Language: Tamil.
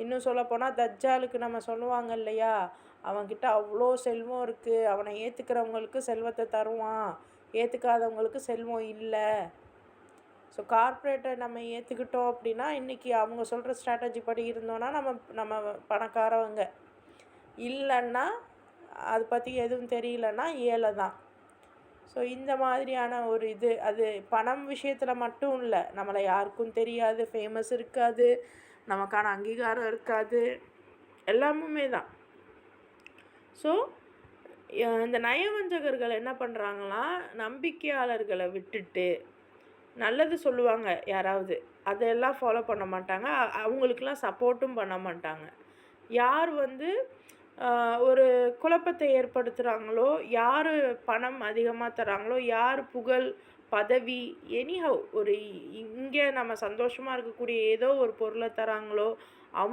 இன்னும் சொல்லப்போனால் தஜ்ஜாலுக்கு நம்ம சொல்லுவாங்க இல்லையா, அவன்கிட்ட அவ்வளோ செல்வம் இருக்குது, அவனை ஏற்றுக்கிறவங்களுக்கு செல்வத்தை தருவான், ஏற்றுக்காதவங்களுக்கு செல்வம் இல்லை. ஸோ கார்ப்பரேட்டை நம்ம ஏற்றுக்கிட்டோம் அப்படின்னா இன்றைக்கி அவங்க சொல்கிற ஸ்ட்ராட்டஜி படி இருந்தோன்னா நம்ம நம்ம பணக்காரவங்க, இல்லைன்னா அதை பற்றி எதுவும் தெரியலன்னா ஏழை தான். ஸோ இந்த மாதிரியான ஒரு இது, அது பணம் விஷயத்தில் மட்டும் இல்லை, நம்மளை யாருக்கும் தெரியாது, ஃபேமஸ் இருக்காது, நமக்கான அங்கீகாரம் இருக்காது, எல்லாமுமே தான். ஸோ இந்த நயவஞ்சகர்கள் என்ன பண்ணுறாங்களா, நம்பிக்கையாளர்களை விட்டுட்டு நல்லது சொல்லுவாங்க யாராவது, அதெல்லாம் ஃபாலோ பண்ண மாட்டாங்க, அவங்களுக்கெல்லாம் சப்போர்ட்டும் பண்ண மாட்டாங்க. யார் ஒரு குழப்பத்தை ஏற்படுத்துகிறாங்களோ, யார் பணம் அதிகமாக தராங்களோ, யார் புகழ் பதவி எனிஹவ் ஒரு இங்கே நம்ம சந்தோஷமாக இருக்கக்கூடிய ஏதோ ஒரு பொருளை தராங்களோ அவங்க